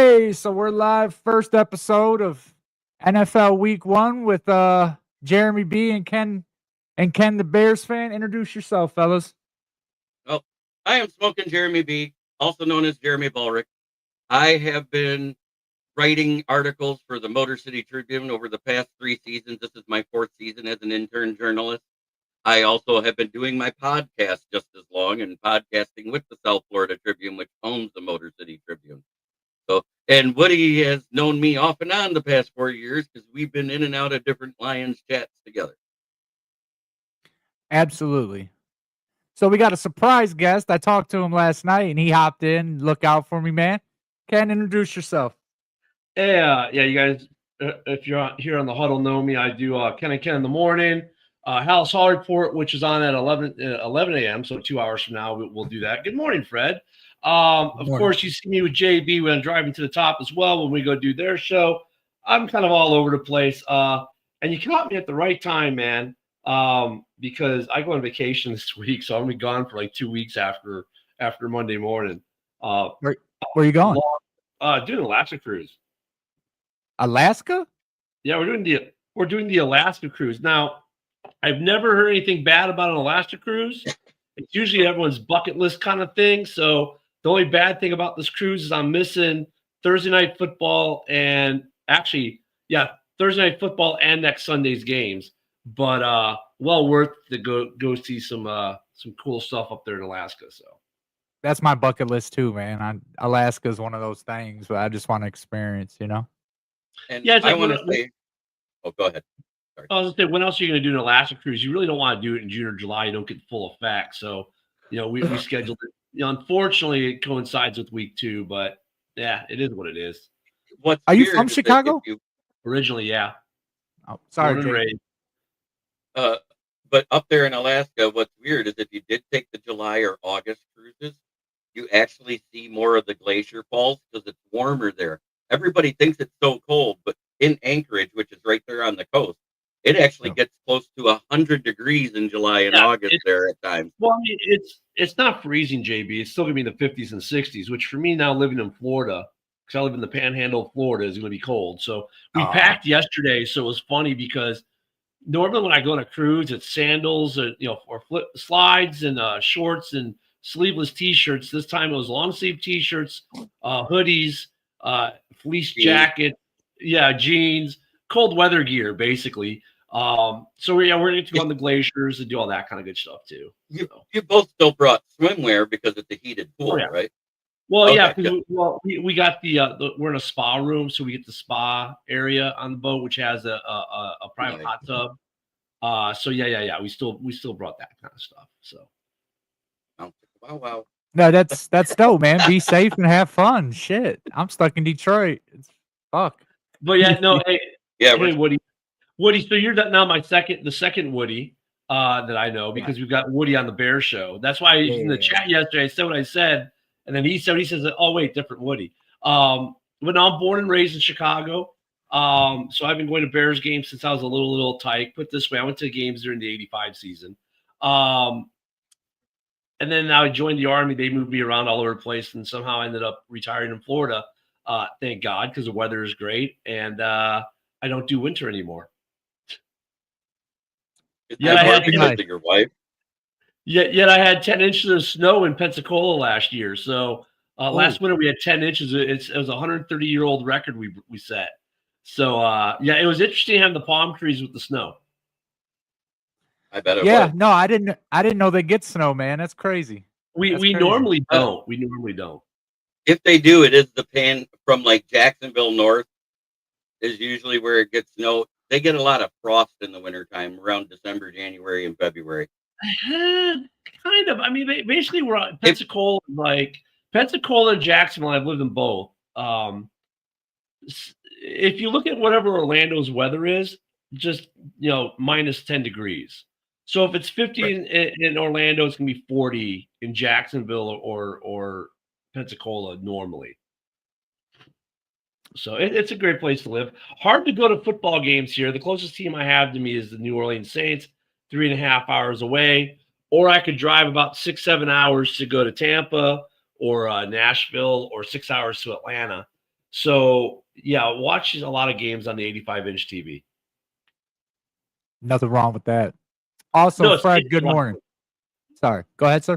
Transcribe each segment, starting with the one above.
Hey, so we're live, first episode of NFL Week 1 with Jeremy B and Ken the Bears fan. Introduce yourself, fellas. Well, I am Smoking Jeremy B, also known as Jeremy Bulrick. I have been writing articles for the Motor City Tribune over the past 3 seasons. This is my fourth season as an intern journalist. I also have been doing my podcast just as long and podcasting with the South Florida Tribune, which owns the Motor City Tribune. And Woody has known me off and on the past 4 years because we've been in and out of different Lions chats together. Absolutely. So we got a surprise guest. I talked to him last night and he hopped in. Look out for me, man. Ken, introduce yourself. Hey, you guys, if you're here on the huddle, know me. I do Ken and Ken in the morning, House Hall Report, which is on at 11 a.m. So 2 hours from now, we'll do that. Good morning, Fred. Of course, you see me with JB when I'm driving to the top as well when we go do their show. I'm kind of all over the place. And you caught me at the right time, man, because I go on vacation this week. So I'm going to be gone for like 2 weeks after Monday morning. Where are you going? Doing an Alaska cruise. Alaska? Yeah, we're doing the Alaska cruise. Now, I've never heard anything bad about an Alaska cruise. It's usually everyone's bucket list kind of thing. So the only bad thing about this cruise is I'm missing Thursday night football and Thursday night football and next Sunday's games. But well worth to go see some cool stuff up there in Alaska. So that's my bucket list too, man. Alaska is one of those things, but I just want to experience, And yeah, I want to say, go ahead. Sorry. I was going to say, when else are you going to do an Alaska cruise? You really don't want to do it in June or July. You don't get full effect. So, we scheduled it. Unfortunately, it coincides with week 2, but yeah, it is what it is. Are you from Chicago? Originally, yeah. Oh, sorry, but up there in Alaska, what's weird is if you did take the July or August cruises, you actually see more of the glacier falls because it's warmer there. Everybody thinks it's so cold, but in Anchorage, which is right there on the coast, it actually gets close to 100 degrees in July and August there at times. Well, I mean, it's not freezing, JB. It's still going to be in the 50s and 60s, which for me now living in Florida, because I live in the panhandle of Florida, is going to be cold. So we packed yesterday, so it was funny because normally when I go on a cruise, it's sandals, or flip slides and shorts and sleeveless T-shirts. This time it was long sleeve T-shirts, hoodies, fleece jacket, jeans, cold weather gear, basically. So we're going to go on the glaciers and do all that kind of good stuff too. You both still brought swimwear because it's a heated pool, right? Well, because we got we're in a spa room, so we get the spa area on the boat, which has a private hot tub. So we still brought that kind of stuff. So. Wow. No, that's dope, man. Be safe and have fun. Shit, I'm stuck in Detroit. It's fuck. But hey, Woody. Woody, so you're now the second Woody that I know because we've got Woody on the Bear Show. That's why in the chat yesterday I said what I said, and then he says, "Oh wait, different Woody." But now I'm born and raised in Chicago, so I've been going to Bears games since I was a little tyke. Put this way, I went to games during the '85 season. And then I joined the Army. They moved me around all over the place, and somehow I ended up retiring in Florida. Thank God, because the weather is great, and I don't do winter anymore. Yet I had your wife. Yet I had 10 inches of snow in Pensacola last year. So last winter we had 10 inches. It was a 130-year-old record we set. So it was interesting having the palm trees with the snow. I bet it was. No, I didn't know they get snow, man. That's crazy. We normally don't. We normally don't. If they do, it is the pan from like Jacksonville north is usually where it gets snow. They get a lot of frost in the wintertime around December, January, and February. Kind of. I mean, basically we're on Pensacola, Pensacola and Jacksonville. I've lived in both. If you look at whatever Orlando's weather is, just minus 10 degrees. So if it's 50 in Orlando, it's gonna be 40 in Jacksonville or Pensacola normally. So it's a great place to live. Hard to go to football games here. The closest team I have to me is the New Orleans Saints, 3.5 hours away. Or I could drive about 6-7 hours to go to Tampa or Nashville, or 6 hours to Atlanta. So yeah, watch a lot of games on the 85-inch TV. Nothing wrong with that. Also, No, it Fred, saves good me a lot. morning. Sorry. Go ahead, sir.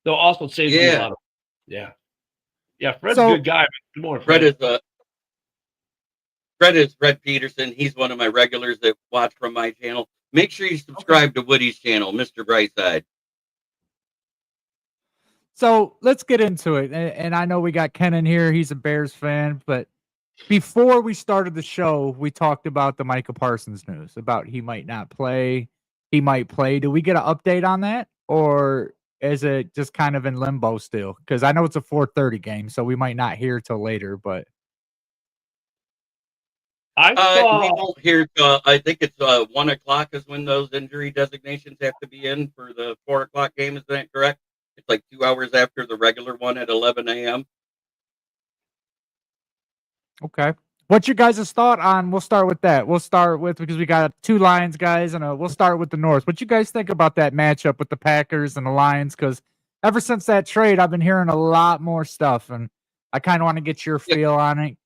No, also it saves me a Yeah. lot of. Yeah, yeah. Fred's So- a good guy. Good morning, Fred Fred. is Fred Peterson. He's one of my regulars that watch from my channel. Make sure you subscribe to Woody's channel, Mr. Brightside. So let's get into it. And I know we got Ken in here. He's a Bears fan. But before we started the show, we talked about the Micah Parsons news about he might not play. He might play. Do we get an update on that? Or is it just kind of in limbo still? Because I know it's a 4:30 game, so we might not hear till later. But I We saw. won't hear. I think it's 1 o'clock is when those injury designations have to be in for the 4 o'clock game. Is that correct? It's like 2 hours after the regular one at 11 a.m. okay. What's your guys' thought on? We'll start with that. We'll start with because we got 2 Lions guys, and we'll start with the North. What you guys think about that matchup with the Packers and the Lions? Because ever since that trade, I've been hearing a lot more stuff, and I kind of want to get your Yeah. feel on it.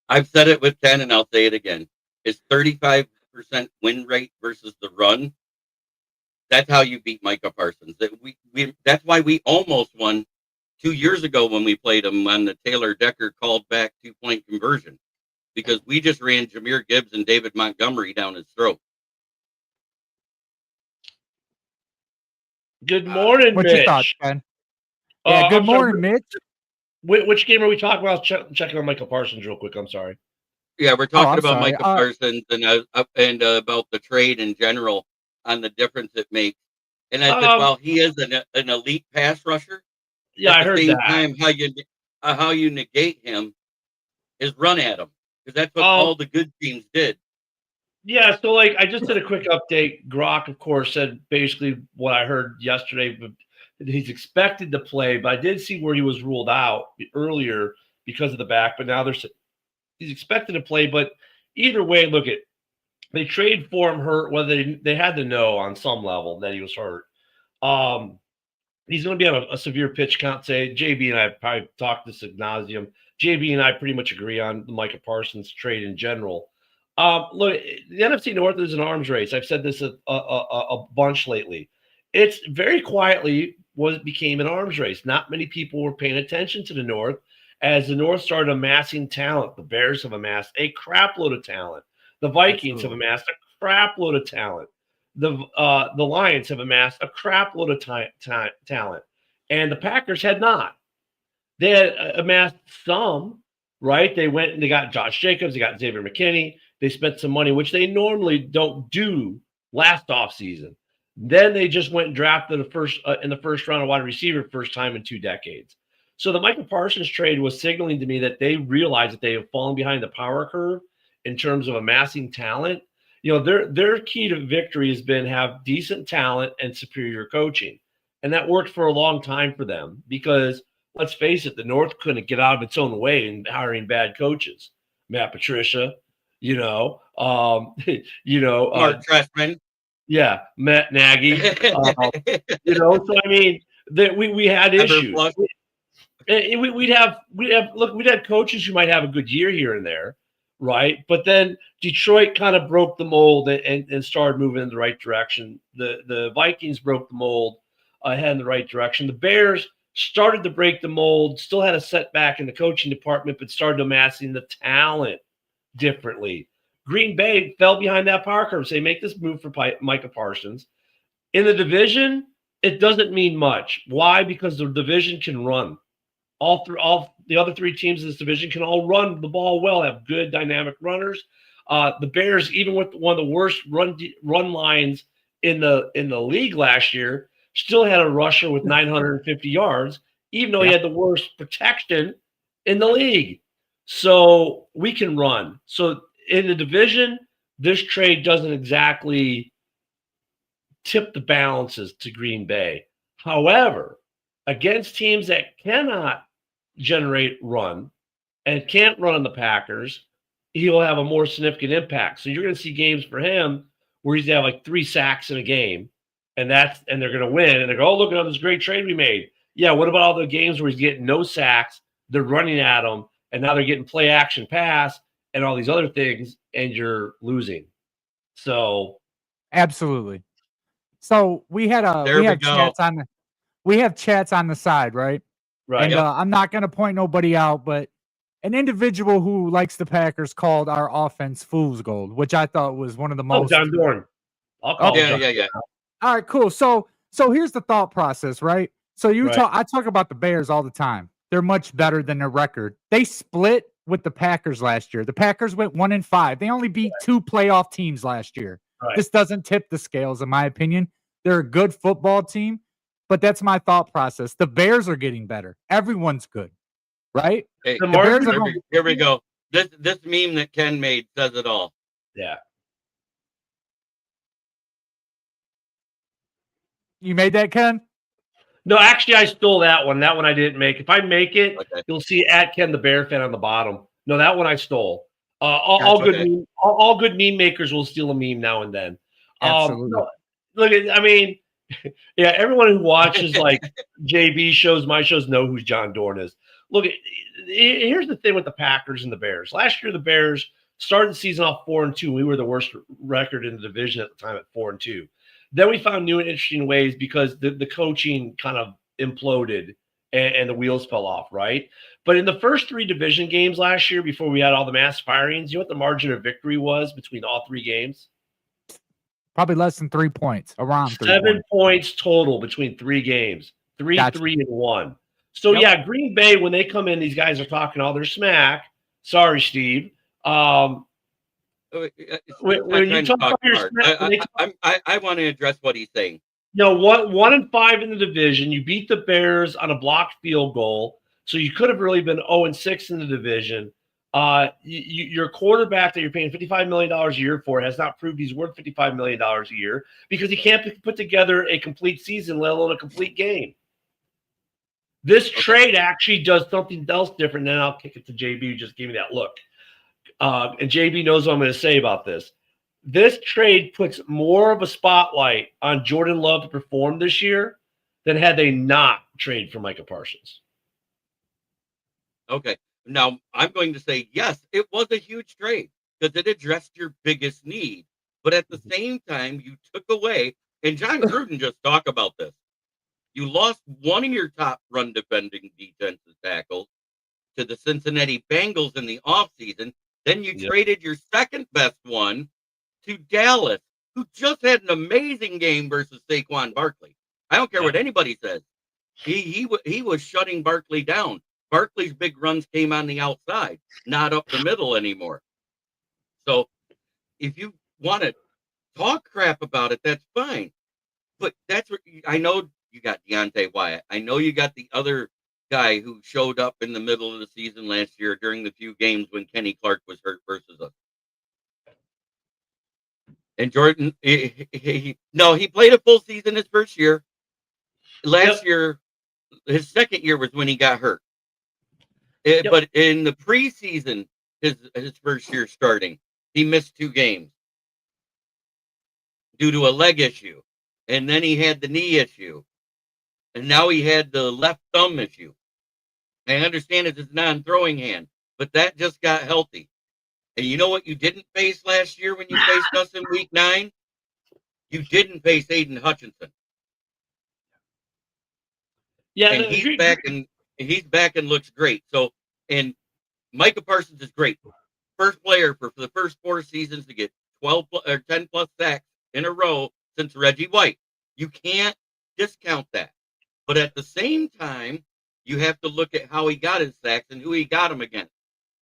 I've said it with 10, and I'll say it again. It's 35% win rate versus the run. That's how you beat Micah Parsons. That's why we almost won 2 years ago when we played him on the Taylor Decker called back 2-point conversion, because we just ran Jahmyr Gibbs and David Montgomery down his throat. Good morning, What's Mitch. your thoughts, Ken? Yeah, good I'm sorry, morning, Mitch. Which game are we talking about? Checking on Michael Parsons real quick. I'm sorry. Yeah, we're talking I'm about sorry. Micah Parsons and about the trade in general on the difference it makes. And I said, while he is an elite pass rusher, Yeah, at I the heard same that. time, how you negate him is run at him, because that's what Oh. all the good teams did. Yeah, so like I just did a quick update. Grok, of course, said basically what I heard yesterday. But he's expected to play, but I did see where he was ruled out earlier because of the back. But now he's expected to play. But either way, look at they trade for him hurt. Whether they had to know on some level that he was hurt. He's going to be on a severe pitch count. Say JB and I probably talked this ad nauseum. JB and I pretty much agree on the Micah Parsons trade in general. Look, the NFC North is an arms race. I've said this a bunch lately. It's very quietly became an arms race. Not many people were paying attention to the North as the North started amassing talent. The Bears have amassed a crap load of talent. The Vikings have amassed a crap load of talent. The Lions have amassed a crap load of talent, and the Packers had not. They had amassed some, right? They went and they got Josh Jacobs, they got Xavier McKinney. They spent some money, which they normally don't do last offseason. Then they just went and drafted in the first round a wide receiver, first time in 2 decades. So the Michael Parsons trade was signaling to me that they realized that they have fallen behind the power curve in terms of amassing talent. You know, their key to victory has been have decent talent and superior coaching. And that worked for a long time for them because let's face it, the North couldn't get out of its own way in hiring bad coaches. Matt Patricia, Mark Mark Trestman. Yeah, Matt Nagy. So I mean, that we had issues. We'd have coaches who might have a good year here and there, right? But then Detroit kind of broke the mold and started moving in the right direction. The Vikings broke the mold, head in the right direction. The Bears started to break the mold, still had a setback in the coaching department, but started amassing the talent differently. Green Bay fell behind that power curve. So they make this move for Micah Parsons. In the division, it doesn't mean much. Why? Because the division can run. All the other 3 teams in this division can all run the ball well, have good dynamic runners. The Bears, even with one of the worst run lines in the league last year, still had a rusher with 950 yards, even though he had the worst protection in the league. So we can run. So in the division, this trade doesn't exactly tip the balances to Green Bay. However, against teams that cannot generate run and can't run on the Packers, he will have a more significant impact. So you're going to see games for him where he's going to have like 3 sacks in a game, and they're going to win. And they're going, oh, look at all this great trade we made. Yeah, what about all the games where he's getting no sacks they're running at them, and now they're getting play action pass and all these other things, and you're losing. So Absolutely. So we have chats on the side, right? right. And I'm not going to point nobody out, but an individual who likes the Packers called our offense fool's gold, which I thought was one of the most. John Dorn. I'll call yeah. All right, cool. So here's the thought process, right? So I talk about the Bears all the time. They're much better than their record. They split with the Packers last year. The Packers went 1-5. They only beat 2 playoff teams last year. Right. This doesn't tip the scales, in my opinion. They're a good football team, but that's my thought process. The Bears are getting better. Everyone's good, right? Hey, The Bears here we go. This meme that Ken made says it all. Yeah. You made that, Ken? No, actually, I stole that one. That one I didn't make. If I make it, Okay. you'll see at Ken the Bear fan on the bottom. No, that one I stole. All good meme makers will steal a meme now and then. Absolutely. Look, I mean, yeah, everyone who watches like JB shows, my shows, know who John Dorn is. Look, here's the thing with the Packers and the Bears. Last year, the Bears started the season off 4-2. We were the worst record in the division at the time at 4-2. Then we found new and interesting ways because the coaching kind of imploded and the wheels fell off, right? But in the first 3 division games last year, before we had all the mass firings, you know what the margin of victory was between all 3 games? Probably less than 3 points. Around 7 points total between 3 games. 3, Gotcha. 3, and 1. So, yeah, Green Bay, when they come in, these guys are talking all their smack. Sorry, Steve. When you talk about your smack, I want to address what he's saying. You know, 1-5 in the division. You beat the Bears on a blocked field goal. So you could have really been 0-6 in the division. Your quarterback that you're paying $55 million a year for has not proved he's worth $55 million a year because he can't put together a complete season, let alone a complete game. This trade actually does something else different. Then I'll kick it to JB, who just gave me that look. And JB knows what I'm going to say about this. This trade puts more of a spotlight on Jordan Love to perform this year than had they not traded for Micah Parsons. Okay. Now, I'm going to say, yes, it was a huge trade because it addressed your biggest need. But at the same time, you took away, and John Gruden just talked about this. You lost one of your top run defending defensive tackles to the Cincinnati Bengals in the offseason. Then you traded your second best one to Dallas, who just had an amazing game versus Saquon Barkley. I don't care what anybody says. He was shutting Barkley down. Barkley's big runs came on the outside, not up the middle anymore. So if you want to talk crap about it, that's fine. But that's what I know. You got Deontay Wyatt. I know you got the other guy who showed up in the middle of the season last year during the few games when Kenny Clark was hurt versus us. And Jordan, he played a full season his first year. Last year, his second year was when he got hurt. But in the preseason, his first year starting, he missed 2 games due to a leg issue. And then he had the knee issue. And now he had the left thumb issue. I understand it's his non-throwing hand, but that just got healthy. And you know what you didn't face last year when you faced us in week 9? You didn't face Aiden Hutchinson. Yeah, and he's back and looks great. So, and Micah Parsons is great. First player for the first 4 seasons to get 12 or 10 plus sacks in a row since Reggie White. You can't discount that. But at the same time, you have to look at how he got his sacks and who he got them against.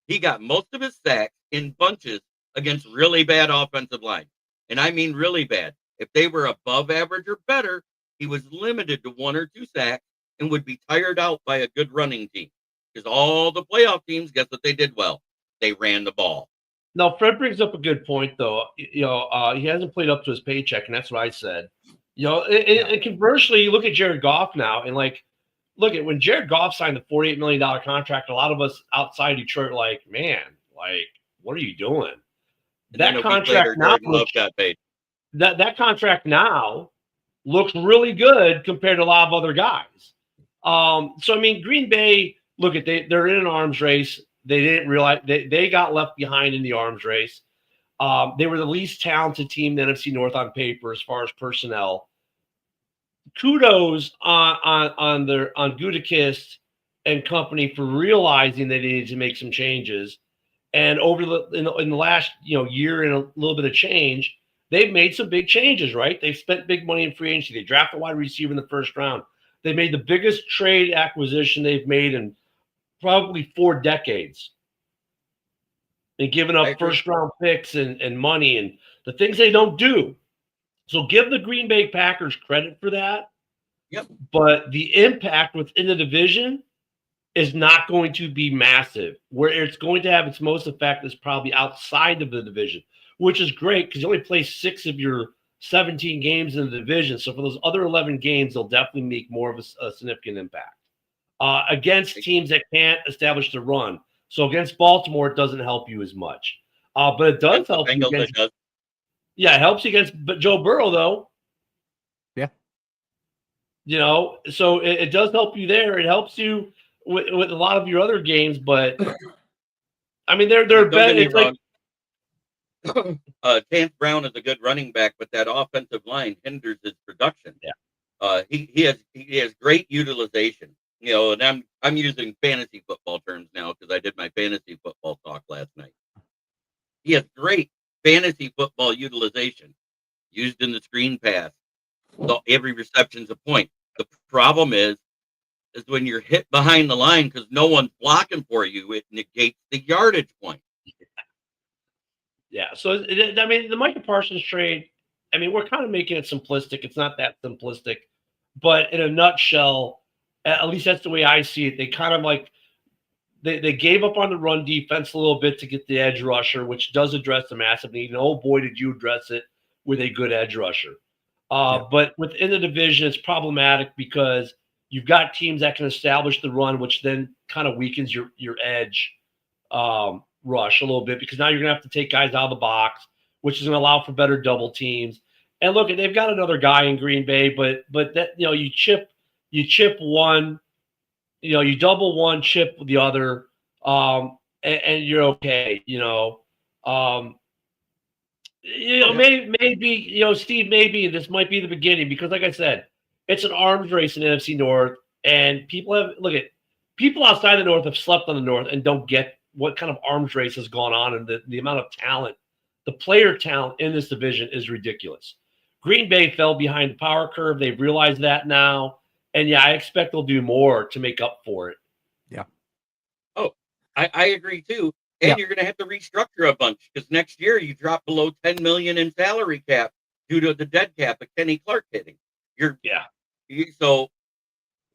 He got most of his sacks in bunches against really bad offensive line. And I mean really bad. If they were above average or better, he was limited to 1 or 2 sacks and would be tired out by a good running team. Because all the playoff teams, guess what they did well? They ran the ball. Now, Fred brings up a good point, though. He hasn't played up to his paycheck, and that's what I said. And conversely, you look at Jared Goff now, and look at when Jared Goff signed the $48 million contract, a lot of us outside Detroit were like, man, what are you doing? That contract now got paid. That contract now looks really good compared to a lot of other guys. So I mean, Green Bay, look at they're in an arms race. They didn't realize they got left behind in the arms race. They were the least talented team in the NFC North on paper as far as personnel. Kudos on Gutekunst and company for realizing they needed to make some changes. And over in the last year and a little bit of change, they've made some big changes, right? They've spent big money in free agency. They drafted a wide receiver in the first round. They made the biggest trade acquisition they've made in probably 4 decades. And giving up first round picks and money and the things they don't do. So give the Green Bay Packers credit for that. Yep. But the impact within the division is not going to be massive. Where it's going to have its most effect is probably outside of the division, which is great because you only play 6 of your 17 games in the division. So for those other 11 games, they'll definitely make more of a significant impact against teams that can't establish the run. So against Baltimore, it doesn't help you as much. But it does help you against – yeah, it helps you against Joe Burrow, though. Yeah. So it does help you there. It helps you with a lot of your other games, but I mean, they're better. It's like Chance Brown is a good running back, but that offensive line hinders his production. Yeah. He has great utilization. And I'm using fantasy football terms now because I did my fantasy football talk last night. He has great fantasy football utilization used in the screen pass. So every reception's a point. The problem is when you're hit behind the line because no one's blocking for you, it negates the yardage point. Yeah. So, I mean, the Micah Parsons trade, I mean, we're kind of making it simplistic. It's not that simplistic. But in a nutshell, at least that's the way I see it. They kind of like they gave up on the run defense a little bit to get the edge rusher, which does address the massive need. And oh boy, did you address it with a good edge rusher. But within the division, it's problematic because you've got teams that can establish the run, which then kind of weakens your edge rush a little bit because now you're going to have to take guys out of the box, which is going to allow for better double teams. And look, they've got another guy in Green Bay, but that you chip one, you double one, chip the other, and you're okay. Maybe Steve, maybe this might be the beginning because, like I said, it's an arms race in NFC North, and people outside the North have slept on the North and don't get what kind of arms race has gone on, and the amount of talent, the player talent in this division is ridiculous. Green Bay fell behind the power curve. They've realized that now. And, yeah, I expect they'll do more to make up for it. Yeah. Oh, I agree, too. And you're going to have to restructure a bunch because next year you drop below $10 million in salary cap due to the dead cap of Kenny Clark hitting. So,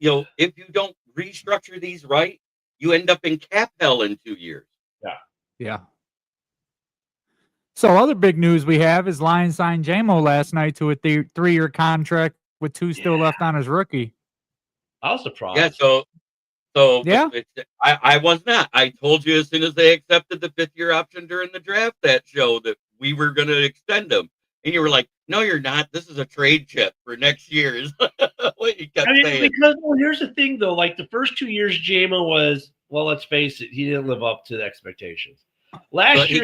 if you don't restructure these right, you end up in cap hell in 2 years. Yeah. So other big news we have is Lions signed JMO last night to a 3-year contract with 2 still left on his rookie. I was surprised. Yeah, so I was not. I told you as soon as they accepted the 5th-year option during the draft that show that we were going to extend him. And you were like, no, you're not. This is a trade chip for next year. Is what you kept saying. Because here's the thing, though. Like the first 2 years, JMO was, well, let's face it, he didn't live up to the expectations. Last year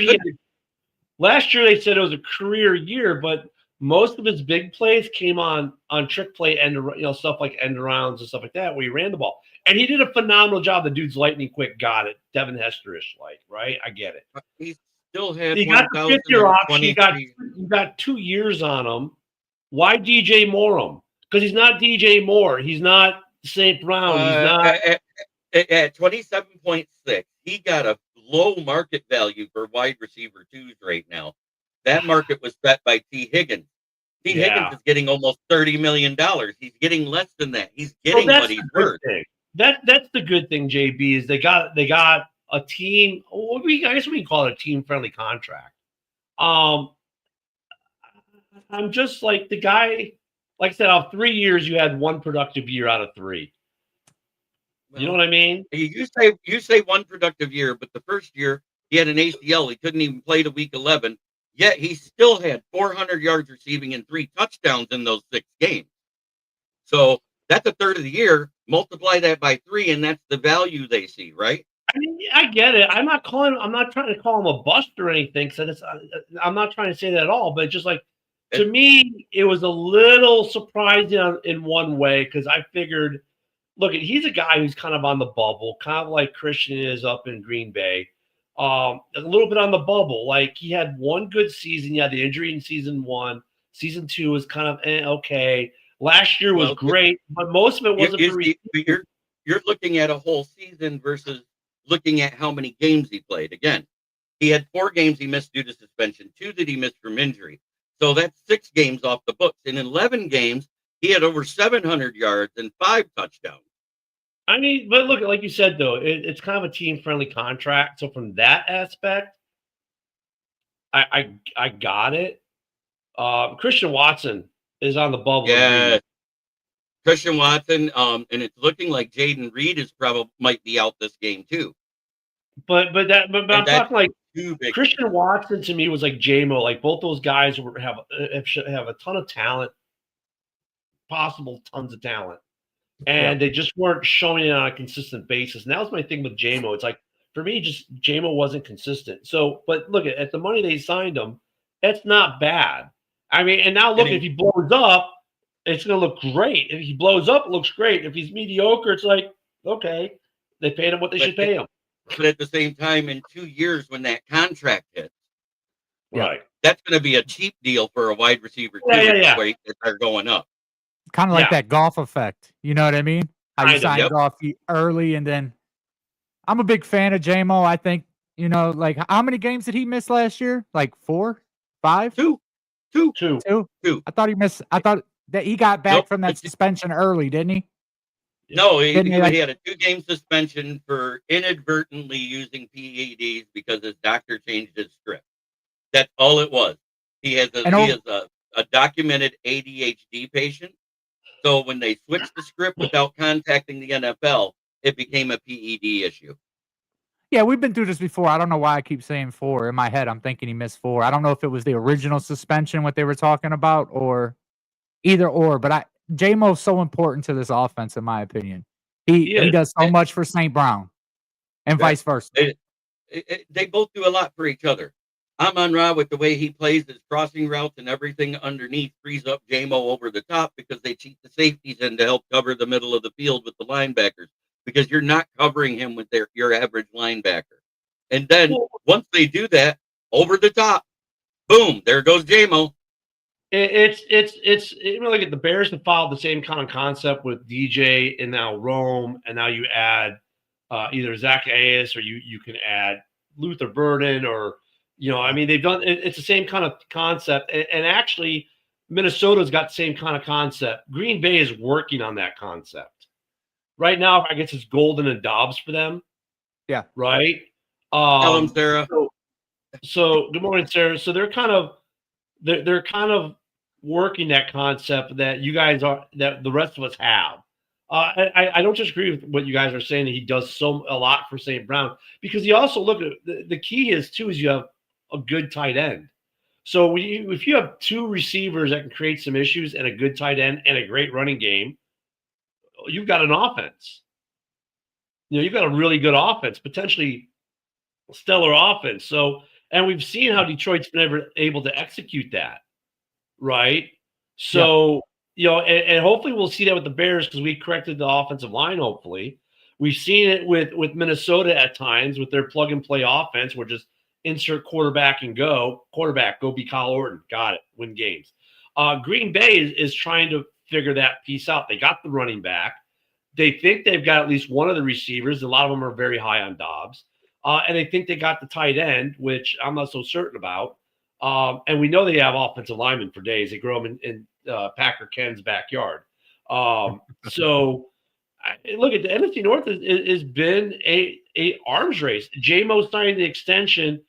they said it was a career year, but most of his big plays came on trick play and stuff like end arounds and stuff like that where he ran the ball. And he did a phenomenal job. The dude's lightning quick, got it. Devin Hester-ish, right? I get it. He still had he got the 5th-year option. He got 2 years on him. Why DJ Moore him? Because he's not DJ Moore. He's not St. Brown. He's not at 27.6. He got a low market value for wide receiver 2s right now. That market was set by T. Higgins. T. Higgins is getting almost $30 million. He's getting less than that. He's getting what he's worth. That's the good thing, JB, is they got a team. I guess we can call it a team-friendly contract. I'm just like the guy. Like I said, out of 3 years, you had 1 productive year out of 3. Well, you know what I mean? You say 1 productive year, but the first year he had an ACL. He couldn't even play to week 11. Yet he still had 400 yards receiving and 3 touchdowns in those 6 games. So that's a third of the year. multiply that by 3, and that's the value they see, right? I mean, I get it. I'm not trying to call him a bust or anything. So I'm not trying to say that at all. But just like to me, it was a little surprising in one way because I figured, look, he's a guy who's kind of on the bubble, kind of like Christian is up in Green Bay. A little bit on the bubble. Like he had one good season. Yeah, the injury in season 1. Season 2 was kind of okay. Last year was great, but most of it wasn't for you're looking at a whole season versus looking at how many games he played. Again, he had 4 games he missed due to suspension, 2 that he missed from injury. So that's 6 games off the books. In 11 games, he had over 700 yards and 5 touchdowns. I mean, but look, like you said, though, it's kind of a team-friendly contract. So from that aspect, I got it. Christian Watson is on the bubble. Yeah, Christian Watson, and it's looking like Jaden Reed might be out this game too. But I'm talking like Christian Watson to me was like J-Mo. Like both those guys have a ton of talent, possible tons of talent, and they just weren't showing it on a consistent basis. And that was my thing with J-Mo. It's like for me, just J-Mo wasn't consistent. So, but look at the money they signed him, that's not bad. I mean, and now look, if he blows up, it's going to look great. If he blows up, it looks great. If he's mediocre, it's like, okay, they paid him what they should pay him. But at the same time, in 2 years, when that contract hits, right, that's going to be a cheap deal for a wide receiver too. That they're going up. Kind of like that golf effect. You know what I mean? How you sign Goff early, and then I'm a big fan of J-Mo. I think, like how many games did he miss last year? Like 4, 5? 2. I thought he missed. I thought that he got back from that suspension early, didn't he? No, he had a 2-game suspension for inadvertently using PEDs because his doctor changed his script. That's all it was. He has a documented ADHD patient. So when they switched the script without contacting the NFL, it became a PED issue. Yeah, we've been through this before. I don't know why I keep saying 4. In my head, I'm thinking he missed 4. I don't know if it was the original suspension, what they were talking about, or either or. But J-Mo's so important to this offense, in my opinion. He does so much for St. Brown, and vice versa. They both do a lot for each other. Amon-Ra, with the way he plays his crossing routes and everything underneath, frees up J-Mo over the top because they cheat the safeties in to help cover the middle of the field with the linebackers, because you're not covering him with your average linebacker. And then once they do that, over the top, boom, there goes J-Mo. It's like the Bears have followed the same kind of concept with DJ and now Rome, and now you add either Zach Ayes or you can add Luther Burden, or I mean, they've done it's the same kind of concept, and actually Minnesota's got the same kind of concept. Green Bay is working on that concept right now. I guess it's Golden and Dobbs for them. Yeah. Right. Tell them, Sarah. So good morning, Sarah. So they're kind of working that concept that you guys that the rest of us have. I don't just agree with what you guys are saying that he does a lot for St. Brown, because you also look at the key is you have a good tight end. So if you have 2 receivers that can create some issues and a good tight end and a great running game, you've got an offense. You've got a really good offense, potentially stellar offense. So, and we've seen how Detroit's been able to execute that, right? So, and hopefully we'll see that with the Bears, because we corrected the offensive line. Hopefully, we've seen it with Minnesota at times with their plug and play offense, where just insert quarterback and go be Kyle Orton, got it, win games. Green Bay is trying to figure that piece out. They got the running back. They think they've got at least one of the receivers. A lot of them are very high on Dobbs. And they think they got the tight end, which I'm not so certain about. And we know they have offensive linemen for days. They grow them in Packer Ken's backyard. So look at the NFC North has been a arms race. J-Mo signing the extension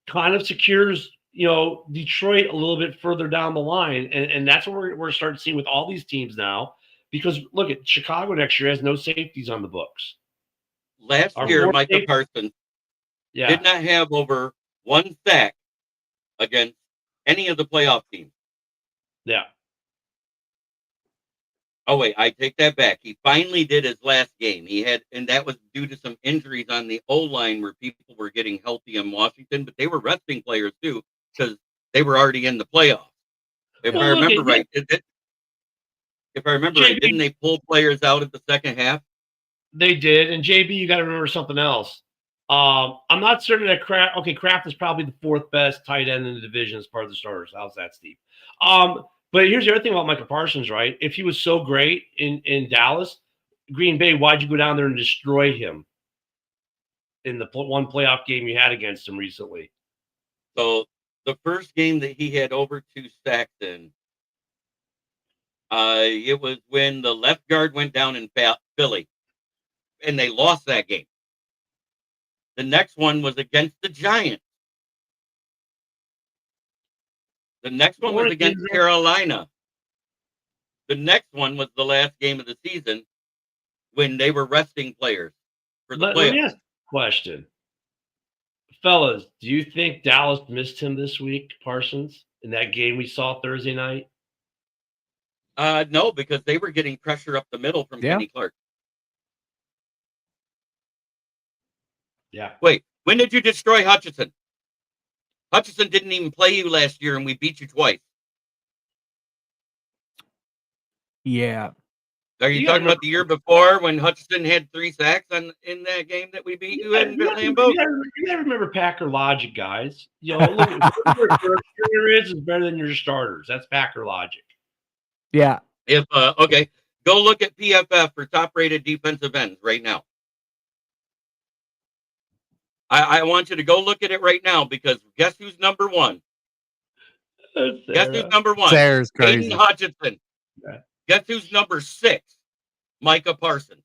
kind of secures Detroit a little bit further down the line, and that's what we're starting to see with all these teams now. Because look at Chicago next year has no safeties on the books. Last year, Micah Parsons did not have over 1 sack against any of the playoff teams. Yeah. Oh wait, I take that back. He finally did his last game. And that was due to some injuries on the O line where people were getting healthy in Washington, but they were resting players too because they were already in the playoffs. If I remember right, didn't they pull players out at the second half? They did, and JB, you got to remember something else. I'm not certain that Kraft is probably the fourth best tight end in the division as part of the starters. How's that, Steve? But here's the other thing about Micah Parsons, right? If he was so great in Dallas, Green Bay, why'd you go down there and destroy him in the one playoff game you had against him recently? So the first game that he had over 2 sacks in, it was when the left guard went down in Philly, and they lost that game. The next one was against the Giants. The next one was against Carolina. The next one was the last game of the season when they were resting players for the playoffs. Let me ask a question. Fellas, do you think Dallas missed him this week, Parsons, in that game we saw Thursday night? No, because they were getting pressure up the middle from Kenny Clark. Yeah. Wait, when did you destroy Hutchinson? Hutchinson didn't even play you last year, and we beat you twice. Yeah. Are you talking about the year before when Hutchinson had 3 sacks in that game that we beat you in Lambeau? You gotta remember Packer logic, guys. You know, look, your is better than your starters. That's Packer logic. Yeah. Okay, go look at PFF for top-rated defensive ends right now. I want you to go look at it right now because guess who's number 1? Guess who's number 1? Sarah's crazy. Aiden Hutchinson. Yeah. Guess who's number 6? Micah Parsons.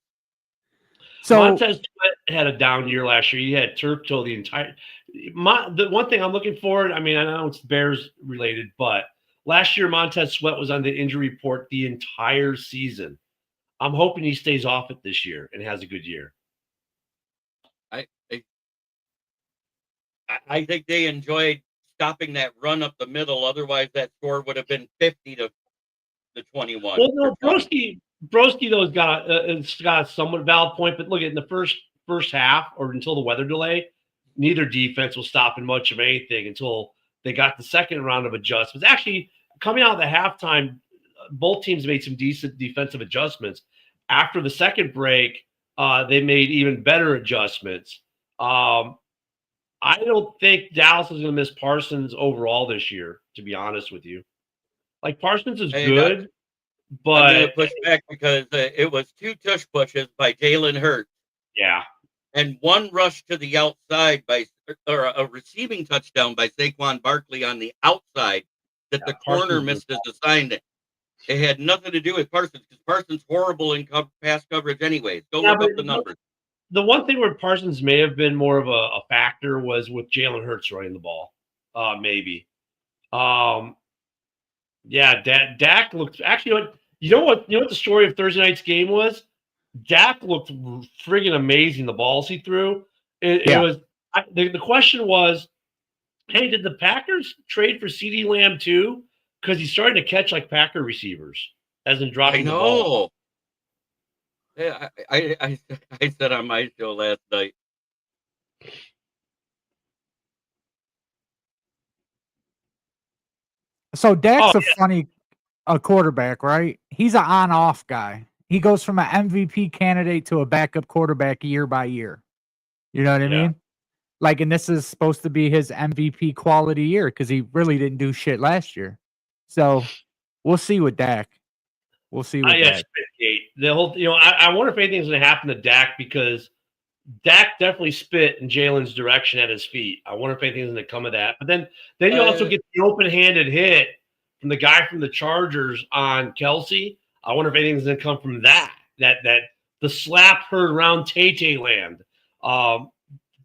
So Montez Sweat had a down year last year. He had turf toe the entire. The one thing I'm looking for, I mean, I know it's Bears related, but last year Montez Sweat was on the injury report the entire season. I'm hoping he stays off it this year and has a good year. I think they enjoyed stopping that run up the middle. Otherwise, that score would have been 50 to 21. Well, no, Broski though has got a somewhat valid point. But look, in the first half or until the weather delay, neither defense was stopping much of anything until they got the second round of adjustments. Actually, coming out of the halftime, both teams made some decent defensive adjustments. After the second break, they made even better adjustments. I don't think Dallas is going to miss Parsons overall this year, to be honest with you. Like, Parsons is good, but I'm going to push back because it was 2 tush pushes by Jalen Hurts. Yeah. And 1 rush to the outside or a receiving touchdown by Saquon Barkley on the outside that the corner missed his assignment. It had nothing to do with Parsons because Parsons horrible in pass coverage anyways. Go look up the numbers. The one thing where Parsons may have been more of a factor was with Jalen Hurts running the ball, maybe. Yeah, Dak looked actually. You know what the story of Thursday night's game was? Dak looked friggin' amazing. The balls he threw. It was. The question was, hey, did the Packers trade for CeeDee Lamb too? Because he's starting to catch like Packer receivers, as in dropping the ball. Yeah, I said on my show last night. So Dak's a funny quarterback, right? He's an on-off guy. He goes from an MVP candidate to a backup quarterback year by year. You know what I mean? Like, and this is supposed to be his MVP quality year because he really didn't do shit last year. So we'll see with Dak. We'll see with Dak. The whole, I wonder if anything's going to happen to Dak because Dak definitely spit in Jalen's direction at his feet. I wonder if anything's going to come of that. But then you also get the open-handed hit from the guy from the Chargers on Kelsey. I wonder if anything's going to come from that the slap heard around Tay land.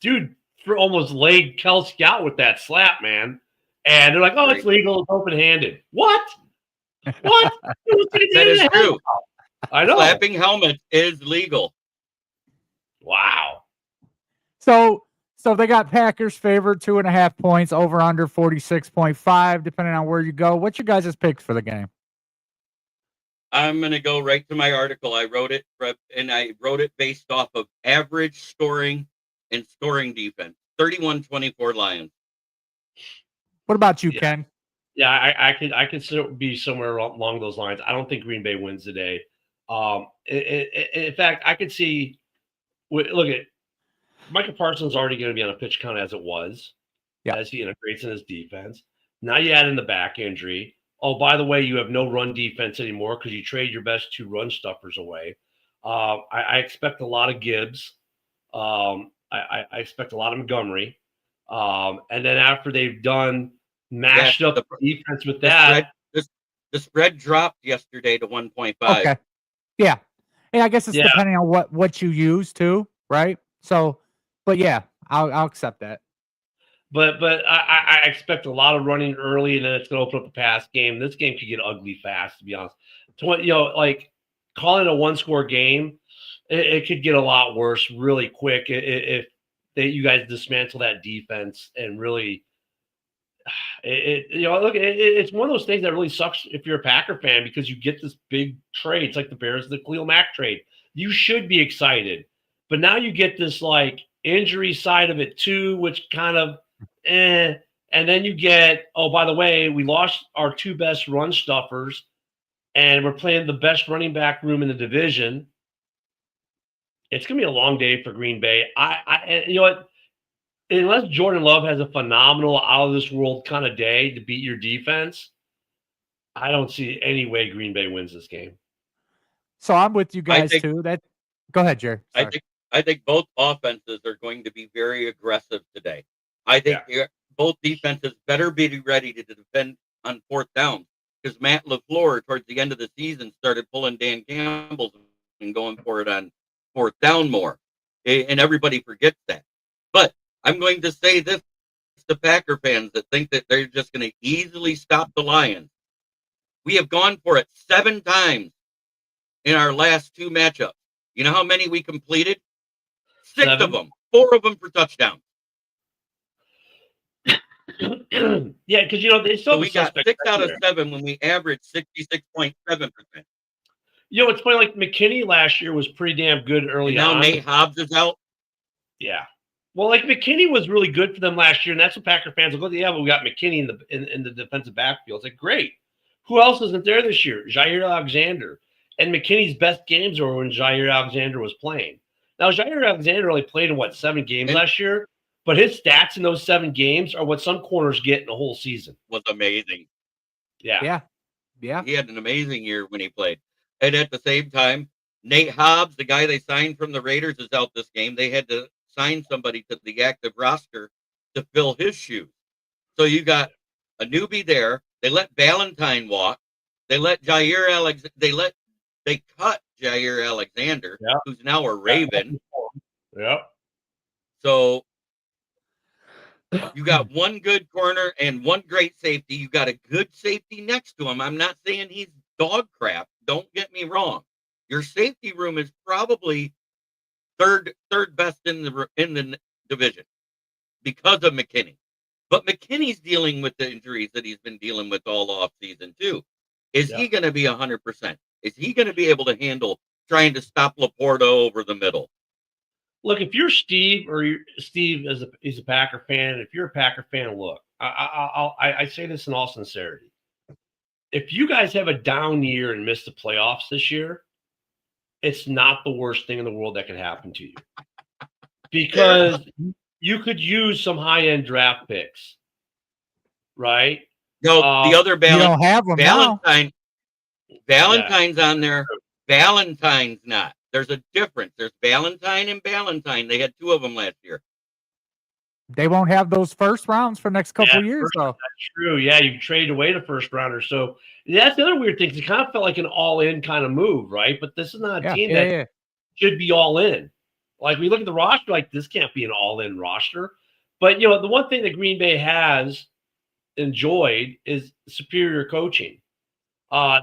Dude almost laid Kelsey out with that slap, man. And they're like, oh, it's legal. It's open-handed. What? What? That is true. I know. Slapping helmets is legal. Wow. So they got Packers favored 2.5 points, over under 46.5, depending on where you go. What's your guys' picks for the game? I'm going to go right to my article. I wrote it based off of average scoring and scoring defense. 31-24 Lions. What about you, Yeah. Ken? Yeah, I could be somewhere along those lines. I don't think Green Bay wins today. In fact, I could see. Look at Micah Parsons already going to be on a pitch count as it was, as he integrates in his defense. Now you add in the back injury. Oh, by the way, you have no run defense anymore because you trade your best 2 run stuffers away. I expect a lot of Gibbs. I expect a lot of Montgomery. And then after they've done mashed up defense with that. The spread dropped yesterday to 1.5. Okay. Yeah. And I guess it's depending on what you use too, right? So, but yeah, I'll accept that. But I expect a lot of running early, and then it's going to open up the pass game. This game could get ugly fast, to be honest. Like calling it a 1-score game, it could get a lot worse really quick if you guys dismantle that defense and really. Look, it's one of those things that really sucks if you're a Packer fan because you get this big trade. It's like the Bears, the Khalil Mack trade. You should be excited, but now you get this like injury side of it too, which kind of, and then you get, oh, by the way, we lost our 2 best run stuffers, and we're playing the best running back room in the division. It's gonna be a long day for Green Bay. You know what? Unless Jordan Love has a phenomenal out of this world kind of day to beat your defense, I don't see any way Green Bay wins this game. So I'm with you guys too. Go ahead, Jerry. Sorry. I think both offenses are going to be very aggressive today. I think both defenses better be ready to defend on 4th down because Matt LaFleur towards the end of the season started pulling Dan Campbell and going for it on 4th down more, and everybody forgets that. But I'm going to say this to Packer fans that think that they're just going to easily stop the Lions. We have gone for it 7 times in our last 2 matchups. You know how many we completed? 6 of them. 4 of them for touchdowns. Yeah, because they still. So we got 6 out of 7 when we averaged 66.7%. It's funny. Like McKinney last year was pretty damn good early and now on. Nate Hobbs is out. Yeah. Well, like McKinney was really good for them last year, and that's what Packer fans will go. Yeah, but we got McKinney in the defensive backfield. It's like great. Who else isn't there this year? Jair Alexander. And McKinney's best games were when Jair Alexander was playing. Now, Jair Alexander only played in 7 games last year, but his stats in those 7 games are what some corners get in a whole season. Was amazing. Yeah. He had an amazing year when he played. And at the same time, Nate Hobbs, the guy they signed from the Raiders, is out this game. They had to sign somebody to the active roster to fill his shoes. So you got a newbie there. They let Valentine walk. They let they cut Jair Alexander, who's now a Raven. Yep. So you got 1 good corner and 1 great safety. You got a good safety next to him. I'm not saying he's dog crap. Don't get me wrong. Your safety room is probably third best in the division because of McKinney. But McKinney's dealing with the injuries that he's been dealing with all off season too. Is he going to be 100%? Is he going to be able to handle trying to stop Laporta over the middle? Look, if you're Steve Steve is a Packer fan, if you're a Packer fan, look, I say this in all sincerity. If you guys have a down year and miss the playoffs this year, it's not the worst thing in the world that could happen to you. Because you could use some high-end draft picks, right? No, the other you don't have them Valentine's on there. Valentine's not. There's a difference. There's Valentine and Valentine. They had 2 of them last year. They won't have those first rounds for the next couple of years, though. That's true. Yeah, you traded away the first rounder. So that's the other weird thing. It kind of felt like an all-in kind of move, right? But this is not a team that should be all-in. Like, we look at the roster, like, this can't be an all-in roster. But, the one thing that Green Bay has enjoyed is superior coaching.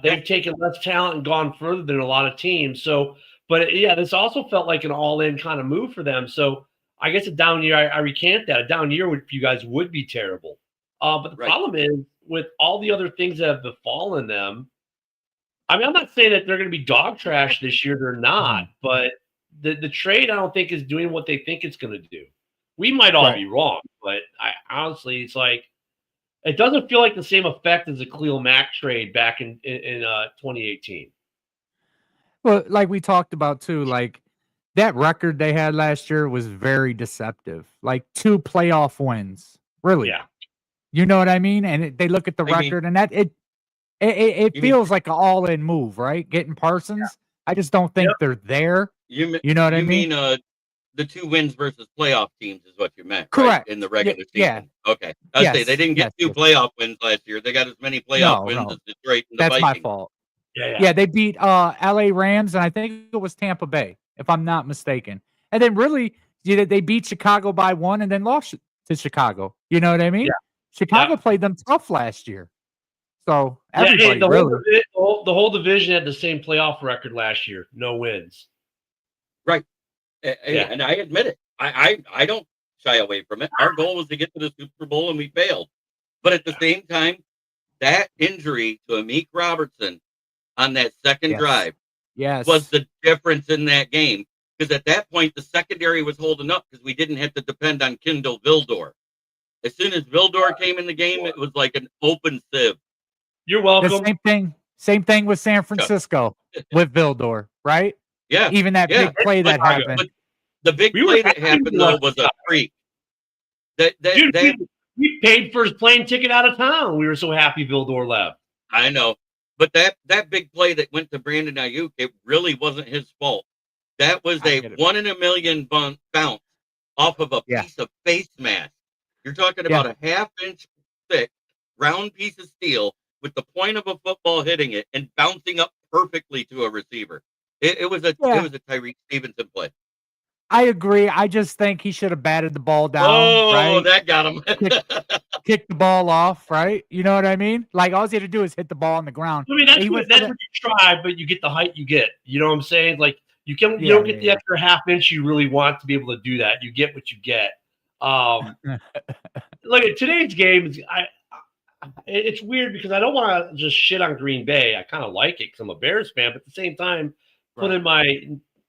They've taken less talent and gone further than a lot of teams. So, but, this also felt like an all-in kind of move for them. So, I guess a down year, I recant that. A down year for you guys would be terrible. But the problem is, with all the other things that have befallen them, I mean, I'm not saying that they're going to be dog trash this year. They're not, but the trade I don't think is doing what they think it's going to do. We might all Right. be wrong, but I honestly, it's like it doesn't feel like the same effect as the Khalil Mack trade back in 2018. Well, like we talked about too, like that record they had last year was very deceptive. Like 2 playoff wins, really. Yeah. You know what I mean? And they look at the I mean- record, and that it You mean- feels like an all-in move, right? Getting Parsons. I just don't think they're there. You know what I mean? The 2 wins versus playoff teams is what you meant, Correct. right? In the regular season. Yeah. Okay. I say Yes, they didn't get yes, 2 playoff wins last year. They got as many playoff wins as Detroit and the That's Vikings. my fault. Yeah. Yeah, they beat LA Rams, and I think it was Tampa Bay, if I'm not mistaken. And then really, they beat Chicago by 1 and then lost to Chicago. You know what I mean? Yeah. Chicago played them tough last year. So Yeah, everybody the really. the whole division had the same playoff record last year. No wins. Right. Yeah. And I admit it. I don't shy away from it. Our goal was to get to the Super Bowl, and we failed. But at the same time, that injury to Amik Robertson on that second Yes. drive Yes. was the difference in that game. Because at that point, the secondary was holding up because we didn't have to depend on Kindle Vildor. As soon as Vildor came in the game, it was like an open sieve. You're the welcome. same thing with San Francisco with Vildor, right? Yeah. Even that Yeah. big play that But- happened. but the big We were play that happy happened, with though, that. was a freak. That Dude, we paid for his plane ticket out of town. We were so happy Vildor left. I know. But that big play that went to Brandon Ayuk, it really wasn't his fault. That was I a get it. 1 in a million bounce off of a Yeah. piece of face mask. You're talking about a half-inch thick, round piece of steel with the point of a football hitting it and bouncing up perfectly to a receiver. It was a Tyreek Stevenson play. I agree. I just think he should have batted the ball down. Oh, right? that got him. Kick the ball off, right? You know what I mean? Like all he had to do is hit the ball on the ground. I mean, He went that's for what you try, but you get the height you get. You know what I'm saying? Like you don't get the extra half inch you really want to be able to do that. You get what you get. Look at today's game. It's weird because I don't want to just shit on Green Bay. I kind of like it because I'm a Bears fan, but at the same time, putting my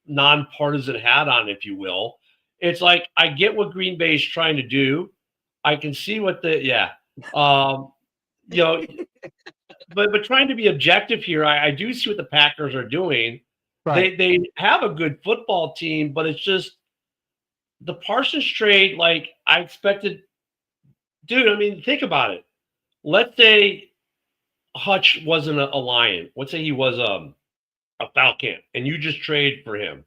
nonpartisan hat on, if you will, it's like I get what Green Bay is trying to do. I can see what but trying to be objective here, I do see what the Packers are doing. Right. They have a good football team, but it's just the Parsons trade. Like I expected, dude. I mean, think about it. Let's say Hutch wasn't a Lion. Let's say he was a Falcon, and you just trade for him,